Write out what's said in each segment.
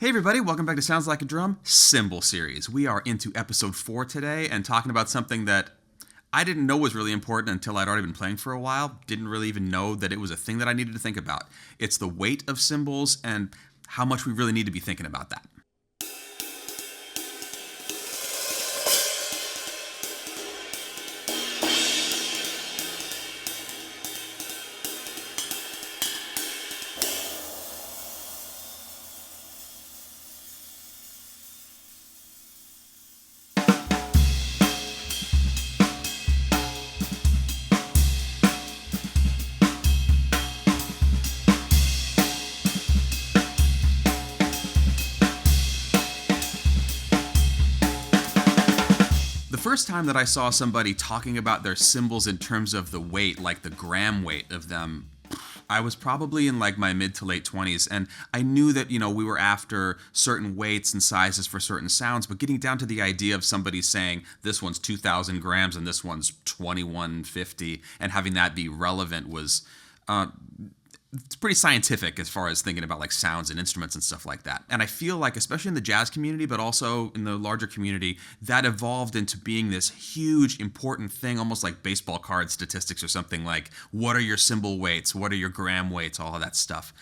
Hey everybody, welcome back to Sounds Like a Drum Cymbal series. We are into episode 4 today and talking about something that I didn't know was really important until I'd already been playing for a while. Didn't really even know that it was a thing that I needed to think about. It's the weight of cymbals and how much we really need to be thinking about that. The first time that I saw somebody talking about their cymbals in terms of the weight, like the gram weight of them, I was probably in like my mid to late 20s, and I knew that, we were after certain weights and sizes for certain sounds, but getting down to the idea of somebody saying this one's 2,000 grams and this one's 2,150, and having that be relevant was it's pretty scientific as far as thinking about like sounds and instruments and stuff like that. And I feel like, especially in the jazz community, but also in the larger community, that evolved into being this huge, important thing, almost like baseball card statistics or something, like what are your cymbal weights, what are your gram weights, all of that stuff.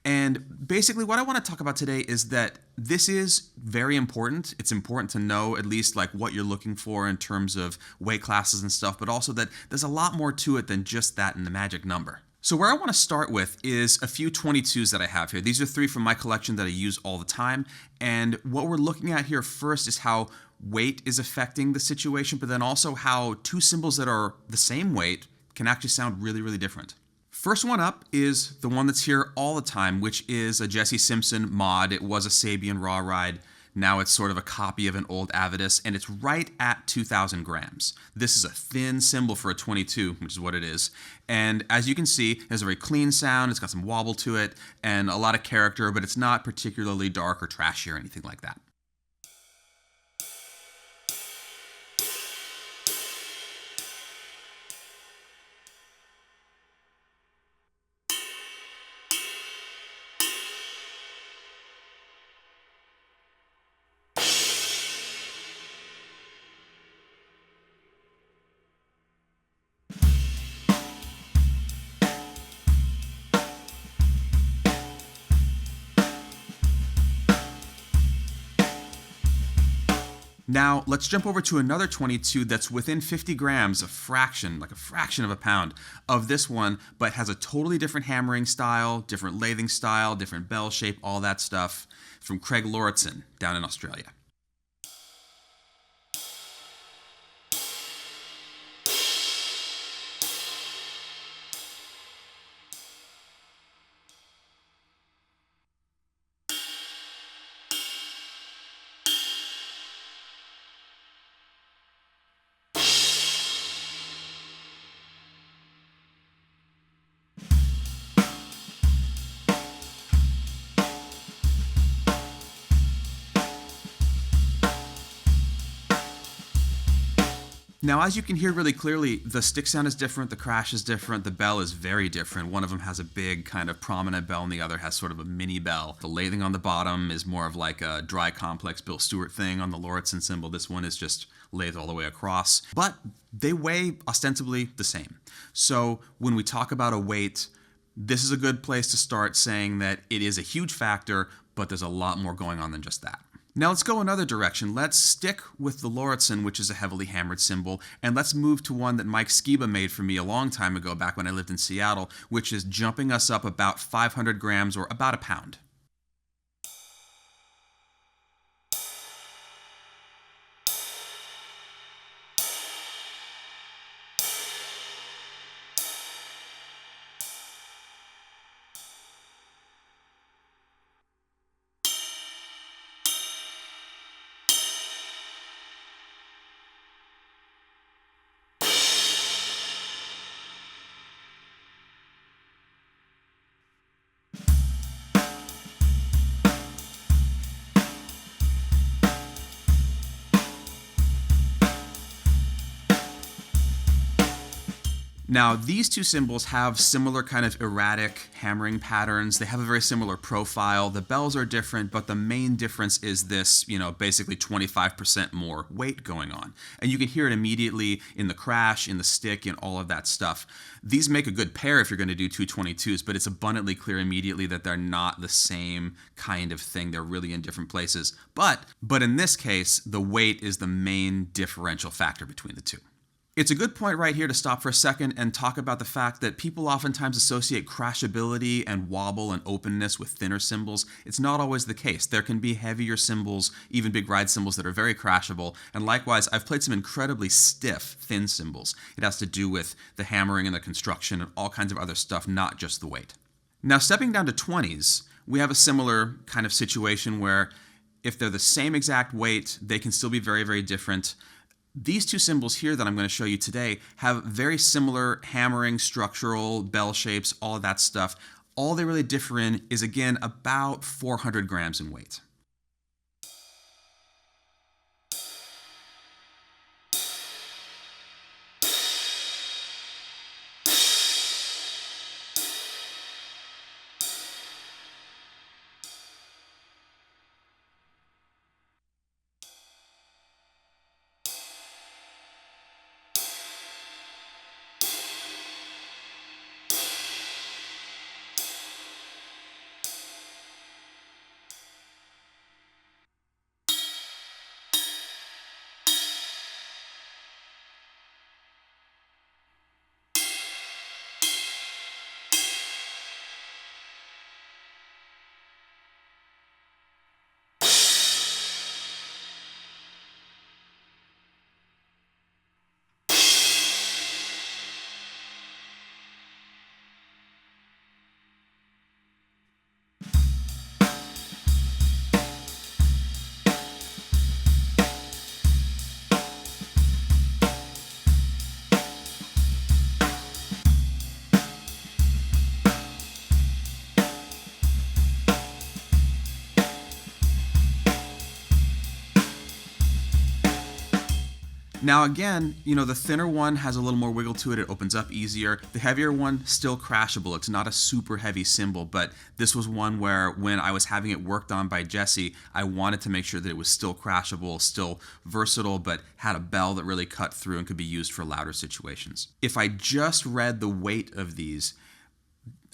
And basically what I want to talk about today is that this is very important. It's important to know at least like what you're looking for in terms of weight classes and stuff, but also that there's a lot more to it than just that and the magic number. So where I want to start with is a few 22s that I have here. These are 3 from my collection that I use all the time. And what we're looking at here first is how weight is affecting the situation, but then also how 2 cymbals that are the same weight can actually sound really, really different. First one up is the one that's here all the time, which is a Jesse Simpson mod. It was a Sabian Raw Ride. Now it's sort of a copy of an old Avidus, and it's right at 2,000 grams. This is a thin cymbal for a 22, which is what it is. And as you can see, it has a very clean sound, it's got some wobble to it, and a lot of character, but it's not particularly dark or trashy or anything like that. Now, let's jump over to another 22 that's within 50 grams, a fraction of a pound of this one, but has a totally different hammering style, different lathing style, different bell shape, all that stuff, from Craig Lauritsen down in Australia. Now, as you can hear really clearly, the stick sound is different, the crash is different, the bell is very different. One of them has a big kind of prominent bell and the other has sort of a mini bell. The lathing on the bottom is more of like a dry complex Bill Stewart thing on the Lauritsen cymbal. This one is just lathed all the way across, but they weigh ostensibly the same. So when we talk about a weight, this is a good place to start saying that it is a huge factor, but there's a lot more going on than just that. Now let's go another direction. Let's stick with the Lauritsen, which is a heavily hammered cymbal, and let's move to one that Mike Skiba made for me a long time ago, back when I lived in Seattle, which is jumping us up about 500 grams or about a pound. Now, these two cymbals have similar kind of erratic hammering patterns. They have a very similar profile. The bells are different, but the main difference is this, basically 25% more weight going on. And you can hear it immediately in the crash, in the stick, in all of that stuff. These make a good pair if you're going to do 222s, but it's abundantly clear immediately that they're not the same kind of thing. They're really in different places. But in this case, the weight is the main differential factor between the two. It's a good point right here to stop for a second and talk about the fact that people oftentimes associate crashability and wobble and openness with thinner cymbals. It's not always the case. There can be heavier cymbals, even big ride cymbals that are very crashable. And likewise, I've played some incredibly stiff, thin cymbals. It has to do with the hammering and the construction and all kinds of other stuff, not just the weight. Now, stepping down to 20s, we have a similar kind of situation where if they're the same exact weight, they can still be very, very different. These two cymbals here that I'm going to show you today have very similar hammering, structural, bell shapes, all of that stuff. All they really differ in is, again, about 400 grams in weight. Now again, the thinner one has a little more wiggle to it. It opens up easier. The heavier one, still crashable. It's not a super heavy cymbal, but this was one where when I was having it worked on by Jesse, I wanted to make sure that it was still crashable, still versatile, but had a bell that really cut through and could be used for louder situations. If I just read the weight of these,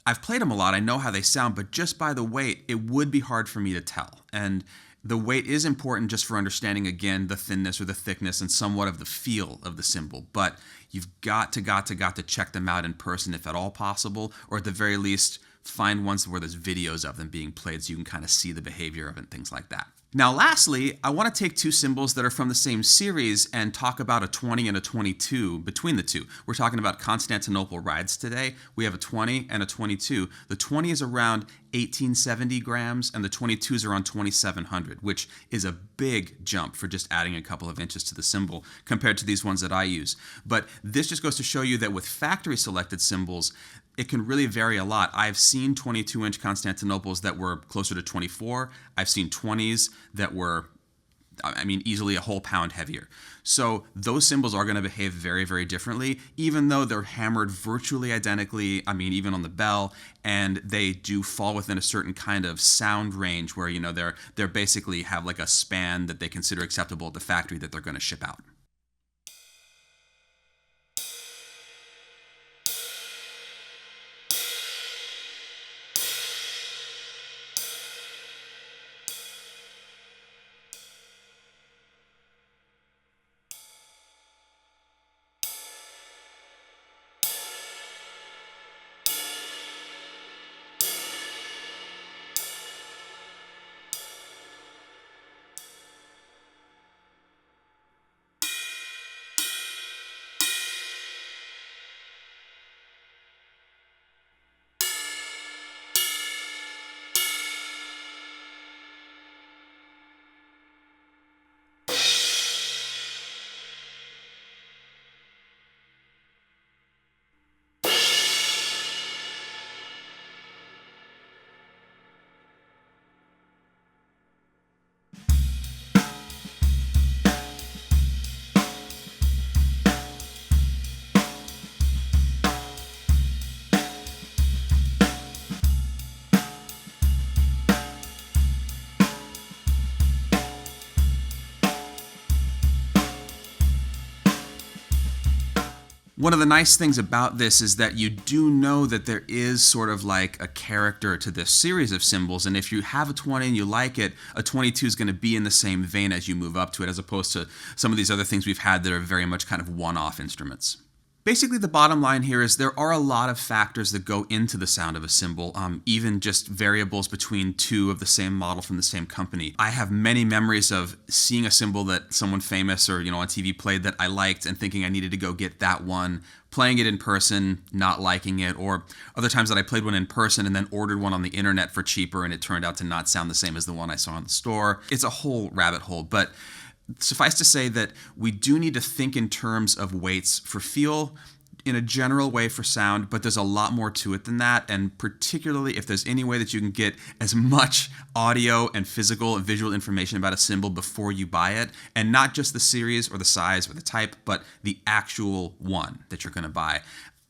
I've played them a lot. I know how they sound, but just by the weight, it would be hard for me to tell. And the weight is important just for understanding, again, the thinness or the thickness and somewhat of the feel of the cymbal. But you've got to check them out in person if at all possible, or at the very least, find ones where there's videos of them being played so you can kind of see the behavior of it and things like that. Now, lastly, I want to take two cymbals that are from the same series and talk about a 20 and a 22 between the two. We're talking about Constantinople rides today. We have a 20 and a 22. The 20 is around 1870 grams and the 22 is around 2700, which is a big jump for just adding a couple of inches to the cymbal compared to these ones that I use. But this just goes to show you that with factory selected cymbals, it can really vary a lot. I've seen 22-inch Constantinoples that were closer to 24. I've seen 20s that were, easily a whole pound heavier. So those cymbals are going to behave very, very differently, even though they're hammered virtually identically, even on the bell, and they do fall within a certain kind of sound range where, they're basically have like a span that they consider acceptable at the factory that they're going to ship out. One of the nice things about this is that you do know that there is sort of like a character to this series of cymbals, and if you have a 20 and you like it, a 22 is going to be in the same vein as you move up to it, as opposed to some of these other things we've had that are very much kind of one-off instruments. Basically, the bottom line here is there are a lot of factors that go into the sound of a cymbal, even just variables between two of the same model from the same company. I have many memories of seeing a cymbal that someone famous or on TV played that I liked and thinking I needed to go get that one, playing it in person, not liking it, or other times that I played one in person and then ordered one on the internet for cheaper and it turned out to not sound the same as the one I saw in the store. It's a whole rabbit hole, but suffice to say that we do need to think in terms of weights for feel in a general way for sound, but there's a lot more to it than that, and particularly if there's any way that you can get as much audio and physical and visual information about a cymbal before you buy it, and not just the series or the size or the type, but the actual one that you're going to buy.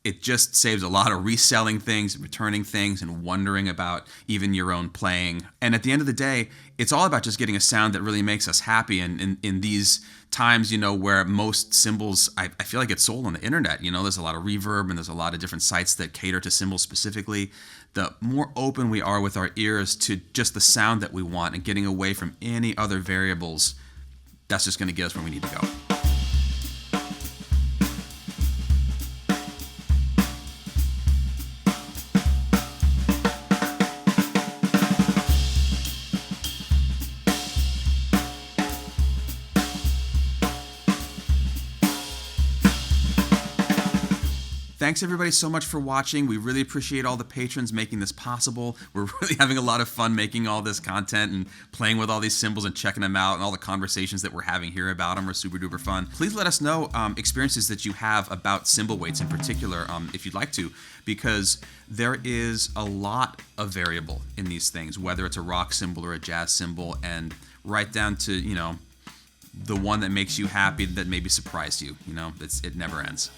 It just saves a lot of reselling things, returning things, and wondering about even your own playing. And at the end of the day, it's all about just getting a sound that really makes us happy. And in these times, where most cymbals, I feel like it's sold on the internet. There's a lot of reverb and there's a lot of different sites that cater to cymbals specifically. The more open we are with our ears to just the sound that we want and getting away from any other variables, that's just going to get us where we need to go. Thanks everybody so much for watching. We really appreciate all the patrons making this possible. We're really having a lot of fun making all this content and playing with all these cymbals and checking them out, and all the conversations that we're having here about them are super duper fun. Please let us know experiences that you have about cymbal weights in particular, if you'd like to, because there is a lot of variable in these things, whether it's a rock cymbal or a jazz cymbal, and right down to, the one that makes you happy that maybe surprised you. It never ends.